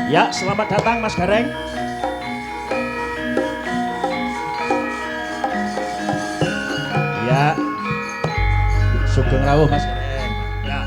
Ya, selamat datang Mas Gareng. Ya, Sugeng rawuh Mas Gareng. Ya.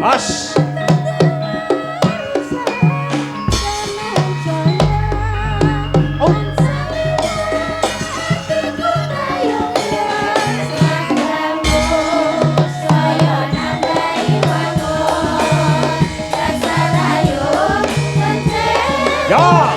As. Ya.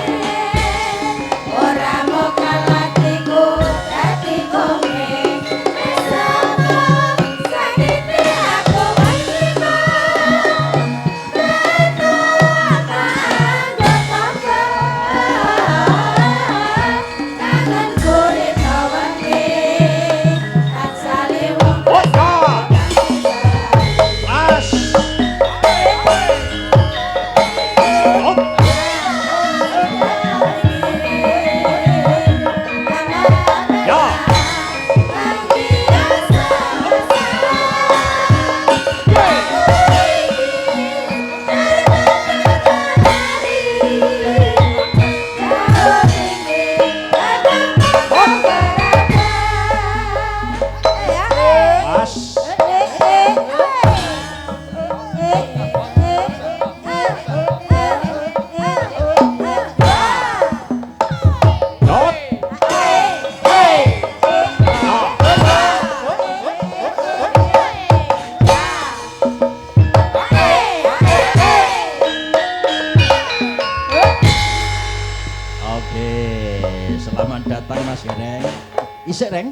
Selamat datang Mas Gareng. Isik Reng.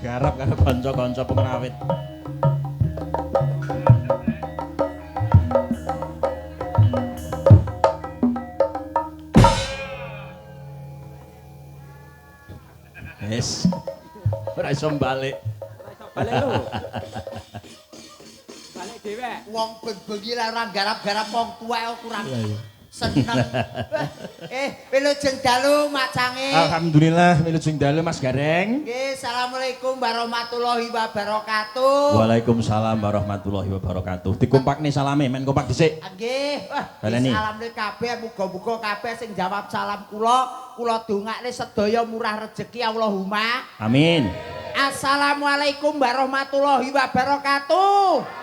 Garap karo kanca-kanca pengrawit. Wis. Ora iso balik. Balik lho. Balik dhewe. Wong bengi lah ora garap-garap wong tuwek kurang seneng. Wilujeng dalu Mak Cange. Alhamdulillah wilujeng dalu Mas Gareng. Nggih, assalamualaikum warahmatullahi wabarakatuh. Waalaikumsalam warahmatullahi wabarakatuh. Dikumpakne salame, men kompak dhisik. Nggih. Baleni. Salam kabeh, muga-muga kabeh sing jawab salam kula dongakne sedaya murah rejeki Allahumma. Amin. Assalamualaikum warahmatullahi wabarakatuh.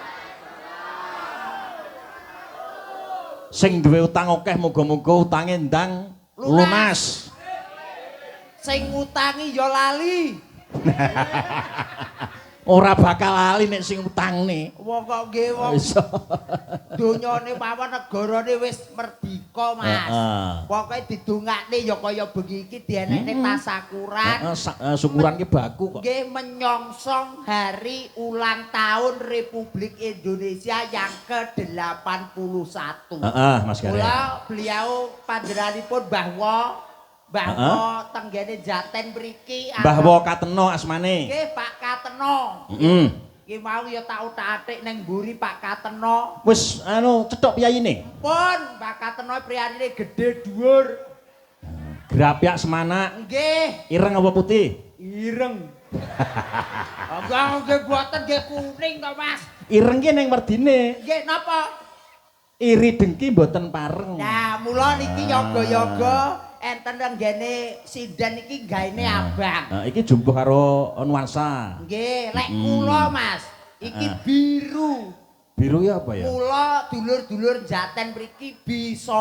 Sing duwe utang akeh muga-muga utange ndang lunas. Sing ngutangi ya lali. Ora bakal lali nek sing utangne. Wong kok nggih wong. Iso. Donyane mawon negarane wis merdika, Mas. Pokoke didongakne ya kaya bengi iki dienekne tasakuran. Syukuran ki baku kok. Nggih menyongsong hari ulang tahun Republik Indonesia yang ke-81. Heeh, Mas Gareng. Kula beliau panjenenganipun Mbah tenggene Jaten mriki. Mbah Wo Kateno asmane. Nggih, Pak Kateno. Heeh. Iki mau ya tak utak-atik ning mburi Pak Kateno. Wis cethok piyayine. Pun Pak Kateno priyanine gedhe dhuwur. Grapyak semana. Nggih. Ireng apa putih? Ireng. Enggak nggih boten nggih kuning to, Mas. Ireng ki ning werdine. Nggih napa? Iri dengki mboten pareng. Nah, mula niki yoga-yoga enten nenggene sinden iki gaene abang. Iki jumbuh karo nuansa. Nggih, lek kula Mas, iki biru. Biru ya apa ya? Mula dulur-dulur Jaten mriki bisa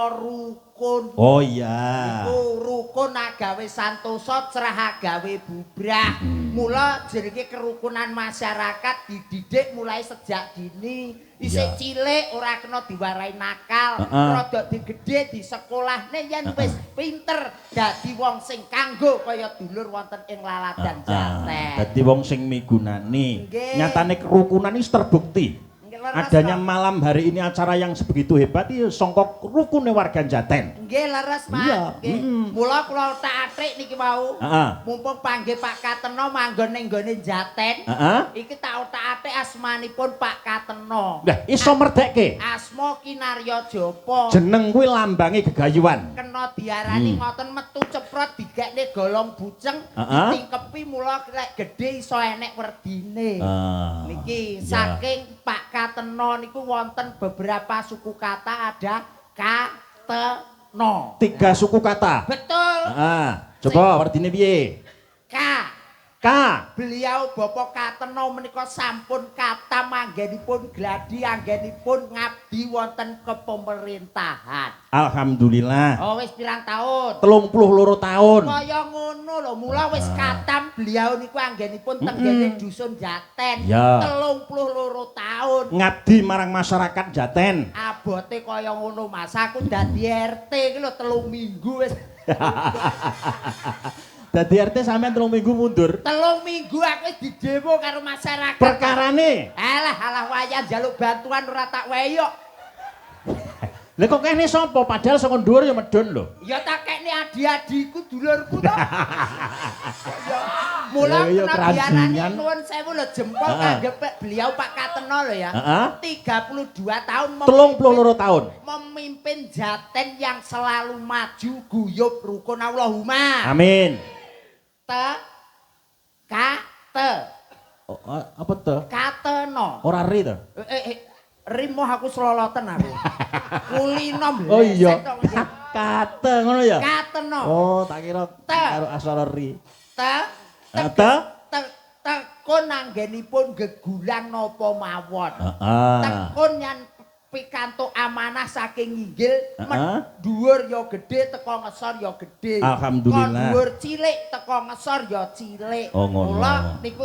rukun. Oh iya. Iku rukun agawe santosa, cerah agawe bubrah. Mula jenenge kerukunan masyarakat dididik mulai sejak dini. Isih cilik ora kena diwarai nakal, rada digedhe di sekolahne yen wis pinter dadi wong sing kanggo kaya dulur wonten ing Laladan Jaten. Dadi wong sing migunani. Nyatane kerukunan ini terbukti. Adanya malam hari ini acara yang sebegitu hebat itu songkok rukune warga Jaten. Nggih leres, Mas. Iya, Nggih. Mula kula tak-atik niki wau. Heeh. Mumpung panggih Pak Kateno manggon ning nggone Jaten. Heeh. Iki tak otak-atik asmanipun Pak Kateno. Lah iso merdekke. Asma Kinarya Japa. Jeneng kuwi lambange gegayuhan. Kena diarani ngoten metu ceprot digekne golong buceng ditingkepi mula lek gedhe iso enek werdine. Niki saking Pak Kateno niku wonten beberapa suku kata ada Kateno. 3 suku kata. Betul. Coba werdine piye? K. K. Beliau Bapak Kateno menika sampun kata manggenipun gladi anggenipun ngabdi wonten kepemerintahan. Alhamdulillah. Oh wis pirang tahun? 32 tahun. Kaya ngono lho, mula wis katam beliau niku anggenipun tenggene dusun Jaten. Ya. 32 tahun. Ngabdi marang masyarakat Jaten. Abote kaya ngono Mas, aku dadi RT iki lho 3 minggu wis. Dadi RT sampean 3 minggu mundur. 3 minggu aku wis didemo karo masyarakat. Perkarane. Alah wayah njaluk bantuan ora tak weyok. Lha kok kene sapa? Padahal saka dhuwur ya medhun lho. Ya tak kekne adi-adiku dulurku to. Mula Ya, kena kerajingan. diarani nuwun sewu lho jempol kangge beliau Pak Kateno lho ya. 32 tahun 32 tahun. memimpin Jaten yang selalu maju guyub rukun Allahumma. Amin. Apa tuh? Kateno. Ora ri to? Rimo aku seloloten aku. Kulino Oh iya. blesek tok. Kate ngono ya? Kateno. Oh, tak kira karo asara ri. Tekun anggenipun gegulang napa mawon. Tekun yan pikantuk amanah saking inggil dhuwur ya gedhe teko ngesor ya gedhe. Alhamdulillah. Kon dhuwur cilik teko ngesor ya cilik. Oh, ngono. Mula niku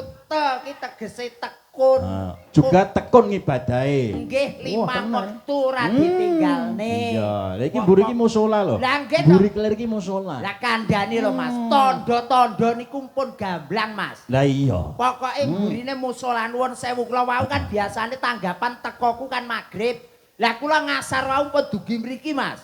iki tegese tekun. Juga tekun ngibadahe. Nggih 5 Wah, tenan. wektu ora ditinggalne. Iya, lha iki mburi iki musala lho. Lah nggih to. Mburi klir iki musala. Lah kandhane lho Mas, tandha-tandha niku pun gamblang Mas. Lah iya. Pokoke mburine musala nuwun sewu kula wau kan biasane tanggapan tekoku kan magrib. Lah kula ngasar wau pun dugi mriki Mas.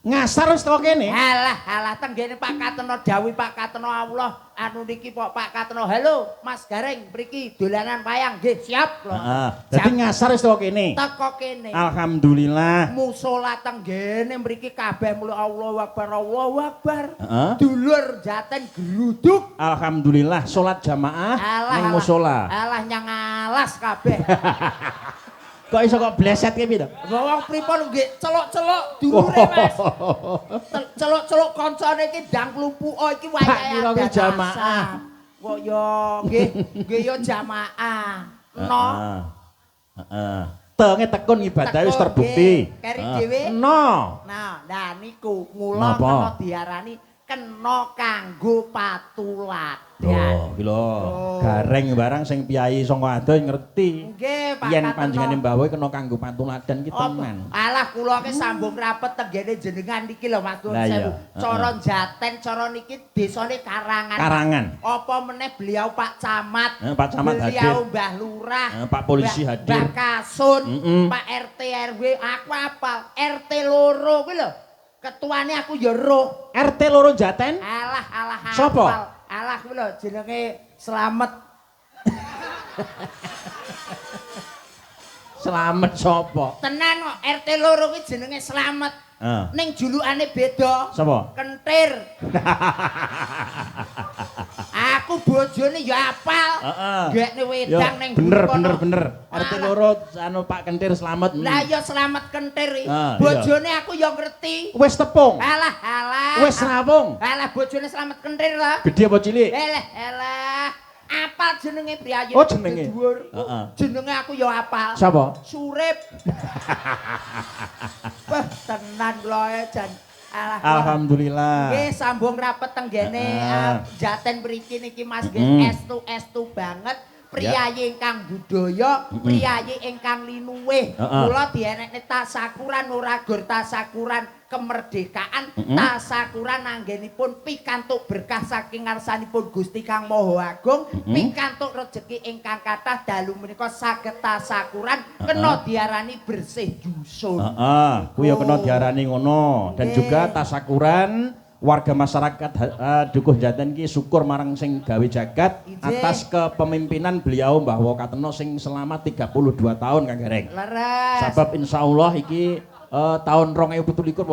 Ngasar wis teko kene. Alah tenggene Pak Kateno dawuh Pak Kateno Allah anu niki Pak Kateno. Halo Mas Gareng mriki dolanan wayang nggih siap lho. Dadi ngasar wis teko kene. Teko kene. Alhamdulillah. Musala tenggene mriki kabeh mulu Allahu Akbar Allahu Akbar. Dulur Jaten geruduk. Alhamdulillah salat jamaah ning musala. Alah nyang alas kabeh. Kok iso kok bleset ki piye to? Wong pripun nggih celuk-celuk dulure Mas. Celuk-celuk kancane iki ndang klumpuka iki wayahe kira ki jamaah. Kok yo nggih yo jamaah. No. Tenge tekun ibadah wis terbukti. Keri dhewe. No. Nah niku mula kena diarani kena kanggo patuladan. Oh, iki lho. Gareng barang sing piyai saka adoh ngerti. Nggih, Pak Yen Kateno. panjenengane mbahwe kena kanggo patuladan ki tenan. Alah kula ki sambung rapet tenggene jenengan niki lho Mas Nur Lah, Sewu. iya. Cara Jaten, cara niki desane Karangan. Karangan. Apa meneh beliau Pak Camat. Pak Camat hadir. Beliau Mbah Lurah. Pak Polisi hadir. Mbah Kasun, Pak RT RW, aku apal. RT loro kuwi lho. Ketuane aku ya roh. RT loro Jaten? Alah Sopo? apal. Alah kuwi lho jenenge Slamet. Slamet sapa? Tenan kok RT loro kuwi jenenge Slamet. Ning julukane beda. Sapa? Kentir. Aku bojone ya apal. Gekne wedang ning bener. RT loro anu Pak Kentir Slamet. Lah ya Slamet Kentir iki. Iya. Bojone aku ya ngerti. Wis tepung. Alah. Wis rampung. Alah bojone Slamet Kentir lah. Gede apa cilik? Alah. Apal jenenge priyayi. Oh, jenenge. Jenenge aku ya apal. Sapa? Surip. Wah, tenan kula jan. Alah. Alhamdulillah. Nggih sambung rapet tenggene Jaten mriki niki Mas nggih estu banget priyayi ingkang budaya, priyayi ingkang linuwih. Mula dienekne tasakuran ora gur tasakuran kemerdekaan, tasakuran anggenipun pikantuk berkah saking ngarsanipun Gusti Kang Maha Agung, pikantuk rejeki ingkang kathah dalu menika saged tasakuran kena diarani bersih jusun. Kuwi ya kena diarani ngono. Dan juga tasakuran warga masyarakat Dukuh Jaten ki syukur marang sing gawe jagat atas kepemimpinan beliau Mbah Wokateno sing selama 32 tahun Kang Gareng. Leres. Sebab insyaallah iki tahun 2017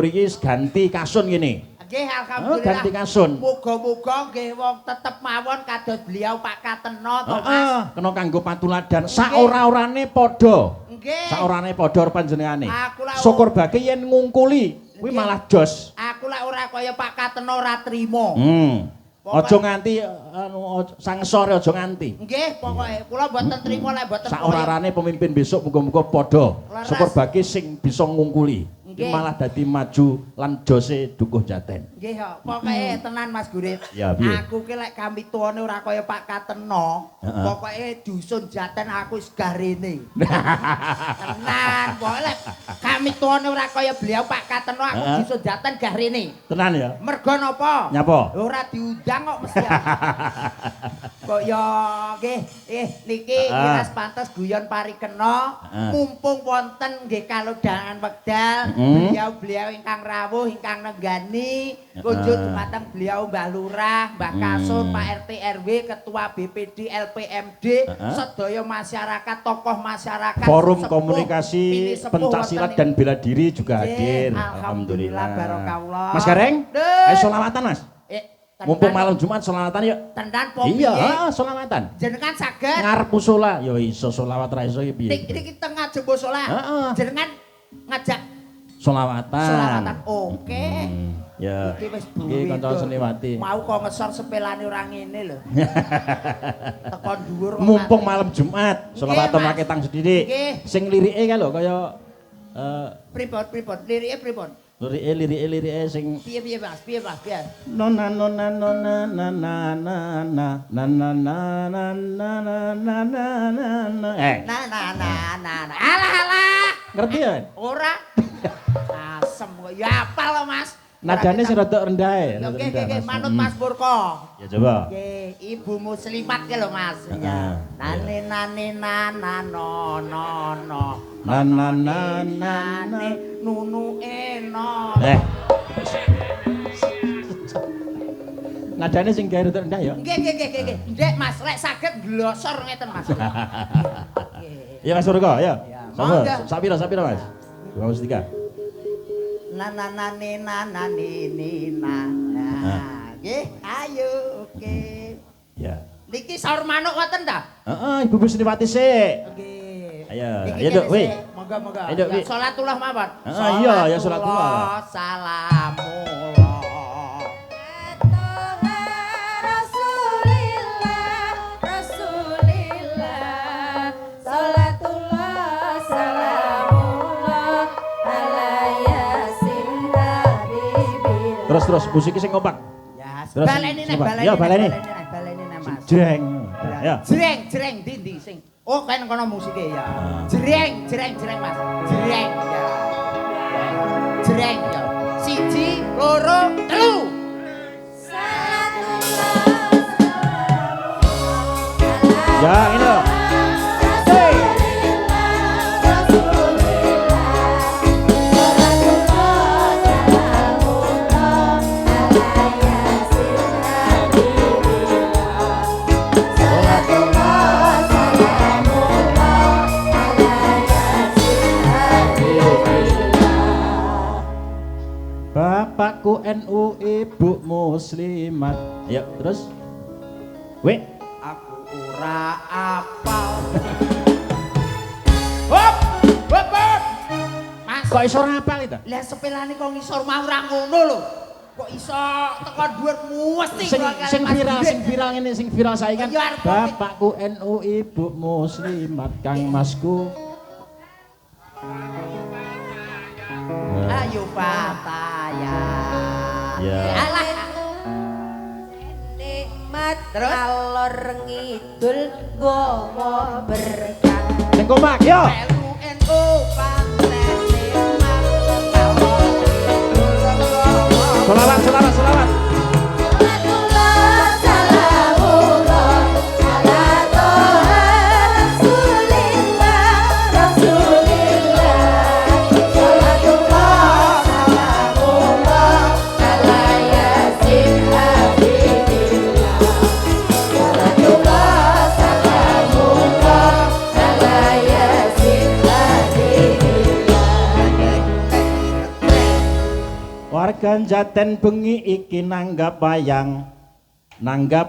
iki ganti kasun gini. Nggih alhamdulillah. Ganti kasun. Muga-muga nggih wong tetep mawon kados beliau Pak Kateno to Mas. Kena kanggo patuladan sak ora-orane padha. Nggih. Sak orane padha panjenengane. Aku lak Syukur bagi yen ngungkuli kuwi malah jos. Aku lek ora kaya Pak Kateno ora trima. Aja nganti sangsore aja nganti. Nggih, pokoke kula mboten trima lek mboten. Sak orane pemimpin besok muga-muga padha. Syukur bagi sing bisa ngungkuli. Iki malah dadi maju lan jose Dukuh Jaten. Nggih, pokoke tenan Mas Gurit. Ya, piye? Aku ki lek kamituane ora kaya Pak Kateno. Pokoke dusun Jaten aku wis garene. Tenan, pokoke lek kamituane ora kaya beliau Pak Kateno aku dusun Jaten garene. Tenan ya? Mergo napa? Nyapa? Ora diundang kok mesti. Kok ya nggih, niki wis pantes guyon parikena mumpung wonten nggih kalodhangan wekdal beliau ingkang rawuh ingkang nenggani kunjuk dumateng beliau Mbah Lurah, Mbah Kasur, Pak RT RW, Ketua BPD LPMD, sedaya masyarakat, tokoh masyarakat, Forum sepuh, Komunikasi Pencaksilat dan Bela Diri juga hadir. Alhamdulillah barokallah. Mas Gareng, ayo sholawatan Mas. Mumpung malam Jumat sholawatan yuk. Tenan po piye? Iya, sholawatan. Jenengan saged Ngarep musala, ya iso sholawat ra iso piye. Iki tengah jembo salat. Jenengan ngajak Sholawatan. Oke. Ya. Iki wis Iki kanca seliwati. Mau kok ngesor sepelane ora ngene lho. Tekan dhuwur kok. Mumpung malam Jumat, sholawatan Mas. make tang sedhithik. Nggih. Sing lirike ka lho kaya Pripun? Lirike pripun? lirike sing Piye Mas? Piye? nona nona nona na na na na na na na na na na na na Nah. Alah. ngerti ya? Ora. Asem kok. Ya apal lho Mas. Nadane sing rada rendah ya. Nggih, manut Mas Purko. Ya coba. Nggih, Ibu Muslimat ki lho Mas. Ya. Nane na no. Na na na na nunu eno. Nadane sing gawe rada rendah ya. Nggih. Ndek Mas, lek saged glosor ngeten Mas. Ya Mas Purko, ya. Monggo. Sapira Mas? 23. Na. Nggih, ayo oke. Ya. Niki saur manuk ngoten ta? Heeh, Ibu Busniwati sik. Nggih. Ayo, Niki ayo Duk, kene wih. sik. Monggo. Ayo, Duk, wih. Salatullah mawon. Iya, ya salatullah. Salamullah. Terus musiknya sing kompak. Ya, Terus, baleni ya, baleni. Mas. Jreng. Ya. Jreng ndi sing. Oh, kan kono musike ya. Jreng Mas. Jreng ya. Jreng ya. 1 2 3. Ya, ini loh. Bapakku NU, ibu muslimat. Ayo, terus. Weh. Aku ora apal. Hop! Mas, Kok iso ora apal itu? lah sepelane kok ngisor mau ora ngono lho. Kok iso tekan dhuwur mesti Sing viral ngene sing viral saiki kan. Ya, arep Bapakku NU, ibu muslimat, Kang Masku. Ayo Pataya. Ya. Alah. Jumat Terus? alor ngidul gowo berkah. Sing kompak yo. Melu NU pantene mawon. Selawat selawat selawat. Warga Jaten bengi iki nanggap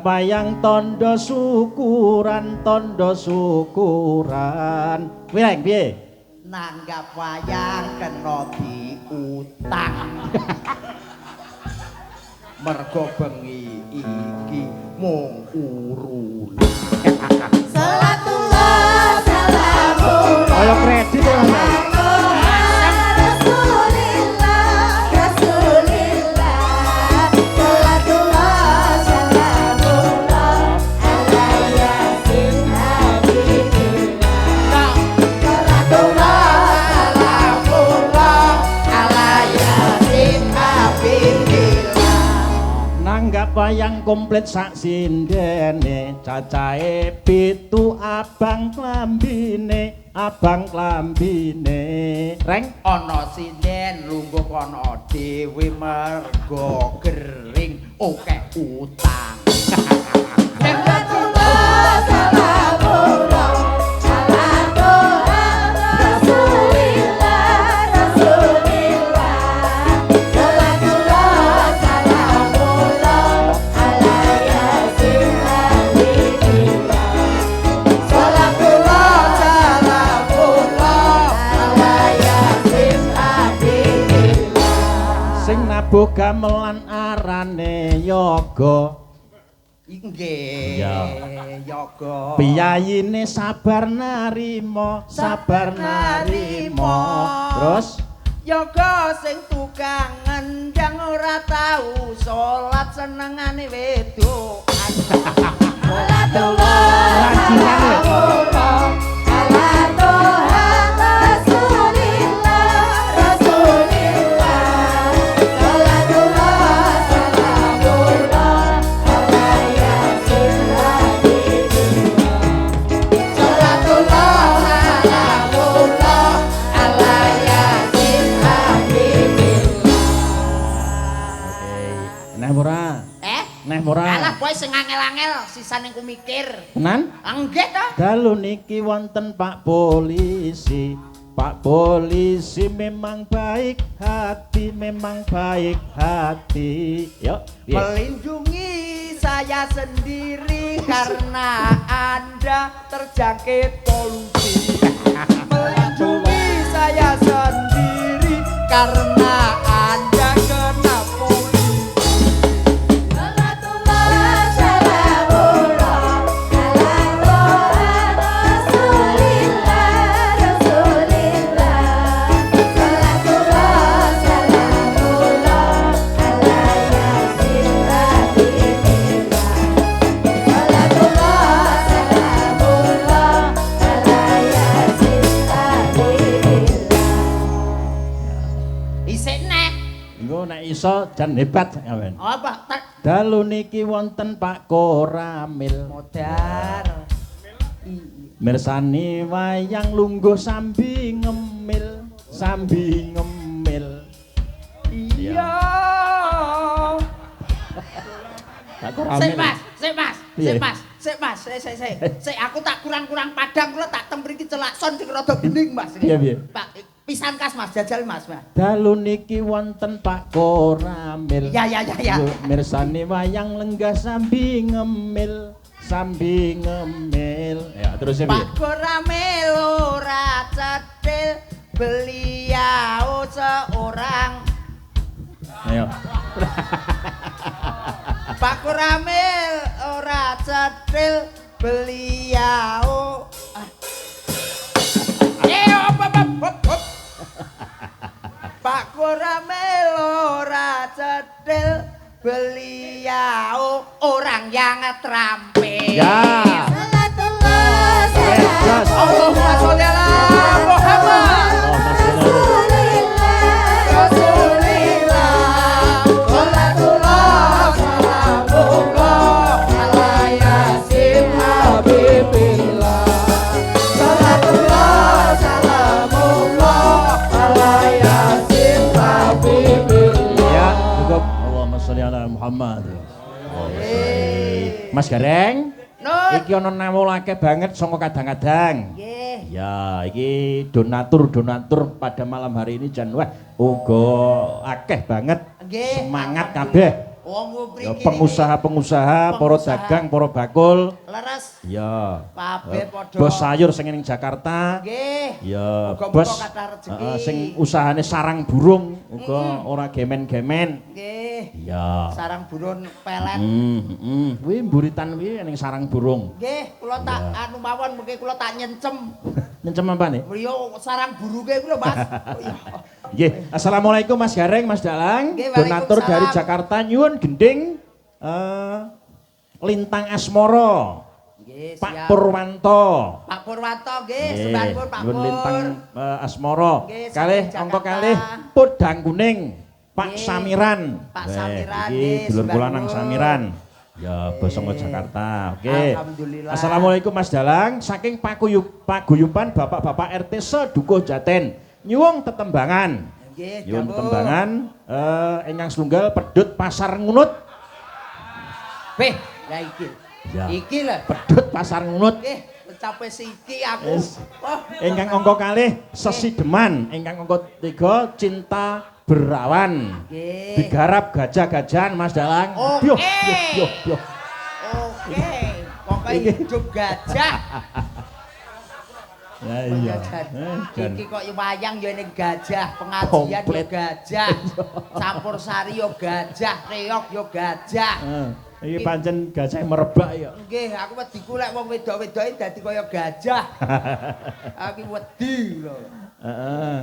wayang tondo syukuran Wireng piye Nanggap wayang kena diutang. Mergo bengi iki mung urun. Salatullah salamullah kaya kredit ya Mas. Wayang komplit sak sindene cacahe 7 abang klambine reng Ana sinden lungguh kono dhewe mergo gering akeh utang. Salatullah salamullah ala toha rasulillah salatullah salamullah ala yasin habibillah Salatullah salamullah ala yasin habibillah. sing nabuh gamelan arane yoga Inggih, Ya. yoga. piyayine sabar narimo terus Yoga sing tukang ngendang ora tau salat senengane wedokan. Salatullah salamullah ala toha rasulillah salatullah salamullah ala yasin habibillah Salatullah salamullah ala yasin habibillah. neh ora neh ora Alah kowe sing angel-angel sisane ku mikir. tenan Enggak ta? dalu niki wonten Pak polisi memang baik hati yo piye? Melindungi saya sendiri karena Anda terjangkit polusi. Melindungi saya sendiri karena Anda kena polusi. Salatullah salamullah ala toha rasulillah salatullah salamullah ala yasin habibillah salatullah salamullah ala yasin habibillah. Isik nek. Engko nek iso jan hebat sampean. Apa? Dalu niki wonten Pak Koramil Modar. mirsani wayang lungguh sambi ngemil Iya. Pak Koramil Piye? Sik aku tak kurang-kurang padang kula tak tempriki celakson sing rada bening Mas. Piye? Pak pisan kas Mas jajal Mas. Dalu niki wonten Pak Koramil Ya. mirsani wayang lenggah sambi ngemil ya terus piye Pak Koramil ora cetil beliau seorang. ayo Pak Koramil ora cetil beliau. Hop. Pak Koramil ora cetil beliau orang yang terampil. Ya. Salatullah Gas. Allahumma sholli ala Muhammad. Rasulillah. Salatullah salamullah ala yasin habibillah. Salatullah salamullah ala yasin habibillah. Ya, cukup. Allahumma sholli ala Muhammad. Mas Gareng, Nun. iki ana nawulake banget saka kadang-kadang. Nggih. Ya, iki donatur pada malam hari ini jan wah uga akeh banget. Nggih. Semangat kabeh. Wong Ya mriki pengusaha-pengusaha, para Pengusaha. dagang, para bakul. leres Ya. kabeh padha. Bos sayur sing ning Jakarta. Nggih. Ya, Muga-muga bos kathah rezeki. sing usahane sarang burung uga ora gemen-gemen. Nggih. Ya. Sarang burung pelet. Kuwi mburitan kuwi ning sarang burung. Nggih, kula tak anu mawon mengke kula tak nyencem. Nyencem apa nih? Riyo sarang burunge kuwi lho, Mas. Oh, iya. Nggih, assalamualaikum Mas Gareng, Mas Dalang. Nggih, Donatur waalaikumsalam. dari Jakarta nyuwun gending Lintang Asmoro. Nggih, Pak siap. Purwanto. Pak Purwanto nggih, Nggih, sembah pun Pak nyuwun Pur. Lintang Asmoro. Nggih, Kalih saking angka Jakarta. kalih Podang Kuning. Pak Nggih, Samiran. Pak Weh, Samiran, iki nggih, dulur kula sembah nang pun. Samiran. Ya, Bosongo Jakarta. Oke. Alhamdulillah. Assalamualaikum Mas Dalang, saking paguyuban Bapak-bapak RT Sedukuh Jaten. Nyuwun tetembangan. Nggih, Nyuwun dawuh. tetembangan ingkang setunggal pedhut pasar ngunut. Weh, ya iki. Ya. Iki lho. Pedhut pasar ngunut. Nggih, mencapai siki aku. Wis. Oh, Ingkang angka kalih Sesideman, ingkang angka 3 Cinta Berawan. nggih. Digarap gajah-gajahan Mas Dalang. Oke. Yoh, yoh, yoh, yoh. Oke, pokoknya Iki. hidup gajah. Ya iya. Jan. Iki kok wayang ya ning gajah, pengajian ya Komplit. gajah, campur sari ya gajah, reog ya gajah. Iki pancen gajah merebak ya. Nggih, aku wedi ku lek wong wedok-wedoke dadi kaya gajah. Aku wedi lho. Heeh.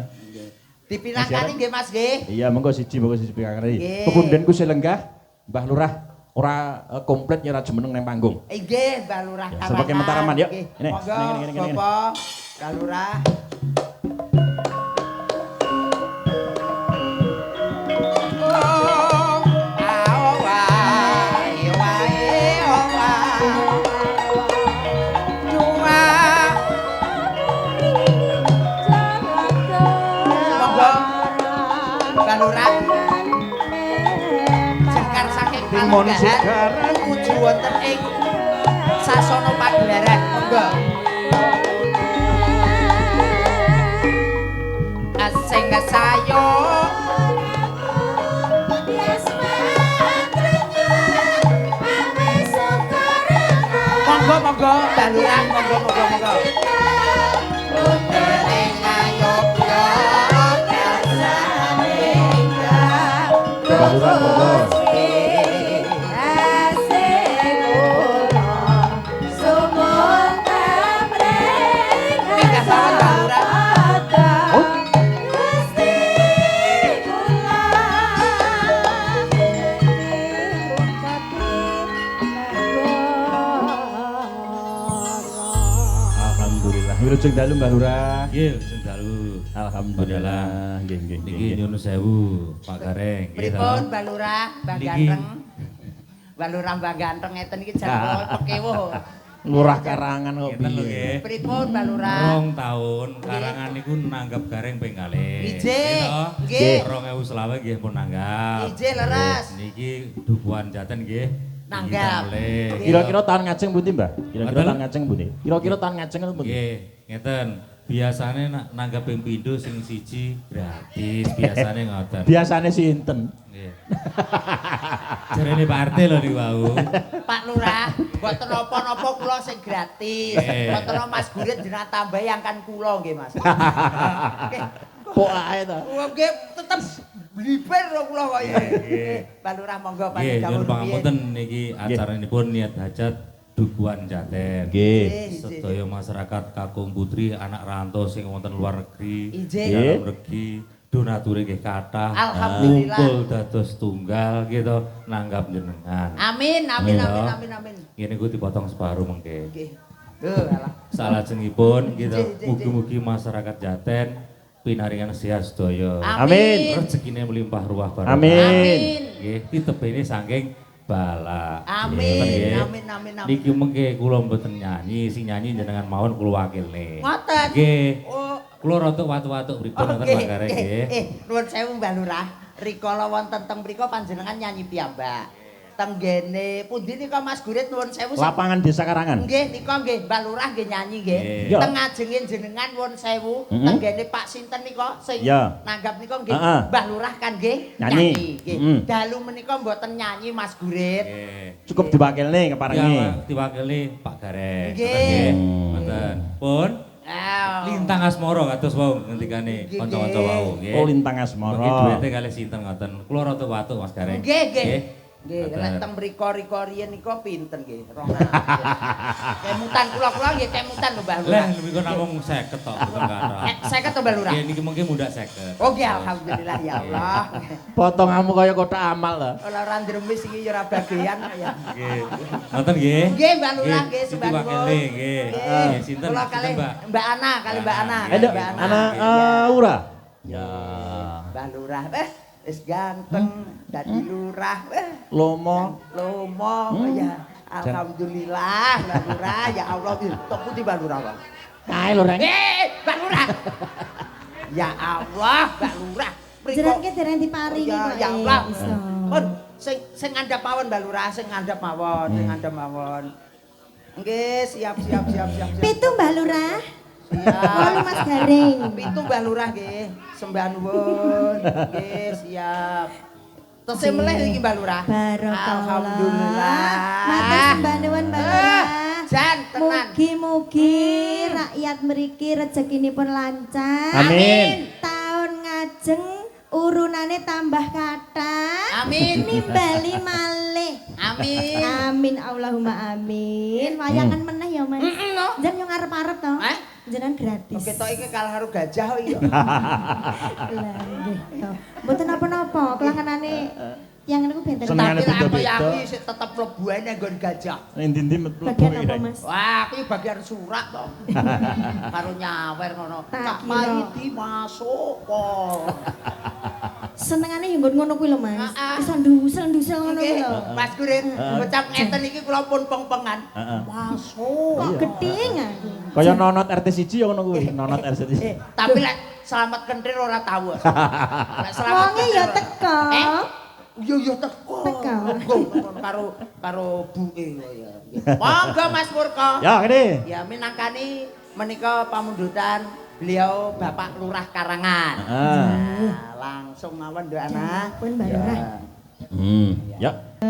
Dipinangkani nggih Mas nggih. Iya, monggo siji pikakane. Nggih. Pepundenku selenggah, Mbah Lurah ora komplit ya ora jemeneng nang panggung. Nggih, Mbak Lurah Ya, sebagai Mataraman, yuk. Nggih. Ini, Monggo, ini. Bapak, Mbak Lurah. Mbak Lurah, jengkar saking Timun Palenggahan Sigaran. nuju wonten ing Sasana Pagelaran. Monggo. Asing sayo monggo Mbak Lurah, monggo. Putering ayogya Mbah Lurah monggo. Pindah mawon Mbak Lurah. Alhamdulillah. Wilujeng dalu Mbah Lurah. Nggih, sing dalu. Alhamdulillah. Nggih, nggih, Niki nggih. nyuwun sewu, Pak Gareng. Nggih, Pripun to. Mbak Lurah, Mbak Niki. Ganteng? Mbak Lurah, Mbak Ganteng ngeten iki jan kula pekewuh. Lurah Karangan kok Ngeten lho, piye. nggih. Pripun Mbak Lurah? 2 tahun karangan niku nanggap Gareng ping kalih. Ijih, Nggih, to. nggih. 2020 nggih pun nanggap. Ijih, leres. Niki Dukuhan Jaten nggih. Nanggap. Nggih. Kira-kira tahun ngajeng pundi, Mbah? Kira-kira Mboten. tahun ngajeng pundi? Kira-kira tahun ngajeng itu pundi? Nggih, ngeten. Biasane nanggap ping pindho sing siji gratis, biasane ngoten. Biasane sinten? Nggih. Jarene Pak RT lho niku wau. Pak Lurah, mboten napa-napa kula sing gratis. Nggih. Mboten Mas Gurit jenengan tambahi angkan kula nggih, Mas. Nggih. Kok ae to? Nggih, tetep bliber lho kula kok ya. Nggih, Pak Lurah monggo Nggih, nyuwun panjenengan pangapunten niki acaranipun niat hajat Dukuhan Jaten. Nggih. Sedaya masyarakat Kakung Putri, anak rantau sing wonten luar negeri, Ijih. dalam negeri, donature nggih kathah. Alhamdulillah. Ngumpul dados tunggal gitu nanggap jenengan. Amin, amin, Iya. amin, amin, amin. Ngene ku dipotong separuh mengke. Nggih. Alah. Salajengipun gitu, Jih. mugi-mugi masyarakat Jaten pinaringan sehat sedaya. Amin. Rezekine melimpah ruah barokah. Amin. Nggih, ditebene saking bala. Amin, Nggih. amin, amin, amin. Niki mengke kula mboten nyanyi, sing nyanyi jenengan mawon kula wakilne. Ngoten. Nggih. Oh, Kula rada watu-watu pripun wonten mangkare nggih. Nuwun sewu Mbah Lurah. Rikala wonten teng mriku panjenengan nyanyi piyambak. Tenggene pundi nika Mas Gurit nuwun sewu. Lapangan Desa Karangan. Nggih, nika nggih Mbah Lurah nggih nyanyi nggih. Iya. Teng ngajenge jenengan nuwun sewu. Mm-mm. Tenggene Pak sinten nika sing Iya. nanggap nika nggih Heeh. Mbah Lurah kan nggih Nyanyi. nggih. Mm. Dalu menika mboten nyanyi Mas Gurit. Nggih. Cukup diwakilne keparengi. Ya, diwakili Pak Garek. Nggih. Ngoten. Pun Lintang Asmara kados wau ngendikane Nggih, kanca-kanca nggih. wau nggih. Oh, Lintang Mungkin Asmara. duwite kalih sinten ngoten. Kula rada watu Mas Garek. Nggih, nggih. Nggih, Ngoten. nek teng mriko-riko riyen nika pinten nggih? 200. Kemutan kula nggih kemutan lho Mbah Lah Lurah. niku namung 50 tok mboten kathah. 50 to Mbah Lurah. Nggih niki mungkin mundak 50. Oh nggih alhamdulillah ya Allah. Potonganmu kaya kotak amal lho. Ora ndremis iki ya ora bagian ya. Nggih. Ngoten nggih. Nggih Mbak Lurah nggih Siti sembah nuwun. wakile nggih. Nggih, sinten? Kula Sinten, kalih Mbak? Mbak Ana, kalih Mbak Ana. Ada Mbak Ana. anak Aura. Ya. Mbak Lurah wis ganteng dadi lurah. Lomo. Lomo ya. Alhamdulillah Mbak Lurah ya Allah tok pundi Mbak Lurah. Pak? Kae lho, Reng. Mbak Lurah. Ya Allah Mbak Lurah. Jenenge dereng diparingi kok. Ya Allah. Iso. Pun sing ngandhap mawon Mbak Lurah, sing ngandhap mawon, sing ngandhap mawon. Nggih, siap. Pitu Mbak Lurah. Siap. Wolu Mas Garing. Pitu Mbah Lurah nggih. Sembah nuwun. Nggih, siap. Tesih melih iki Mbah Lurah. Barokallah. Alhamdulillah. Matur sembah nuwun Mbak Lurah. Jan tenan. Mugi-mugi rakyat mriki rezekinipun lancar. Amin. Tahun ngajeng urunane tambah kathah. Amin. Nimbali malih. Amin. Amin Allahumma amin. Wayangan meneh ya Mas. no. Jan yo ngarep-arep to. Eh? Jenengan gratis. Ketok iki kalah karo gajah kok iya. Lah nggih. to. Mboten napa-napa, kelanganane yang niku benten. Senengane Tapi aku beda-beda. yakin sik tetep mlebu ae nang nggon gajah. Endi-endi mlebu Bagian iki, apa Reng. Mas? Wah, aku iki bagian surat to. Karo nyawer ngono. Tak Cak kira. Maidi masuk kok. Senengane yo nggon ngono kuwi lho Mas. Heeh. Iso ndusel-ndusel ngono kuwi Nggih, lho. Mas Gurit, ngucap ngeten iki kula pun peng-pengan. Heeh. Masuk. Kok gedeng aku. Kaya nonot RT1 ya ngono kuwi, nonot RT1. Tapi lek selamat kentir ora tahu. Lek selamat Wonge ya kentir- teko. Yo teko. Teko. Karo buke ya. Monggo Mas Murko. Ya, gini. Ya minangkani menika pamundutan beliau Bapak Lurah Karangan. Heeh. Nah, langsung mawon Nduk Ana. Pun Mbak Lurah. Ya.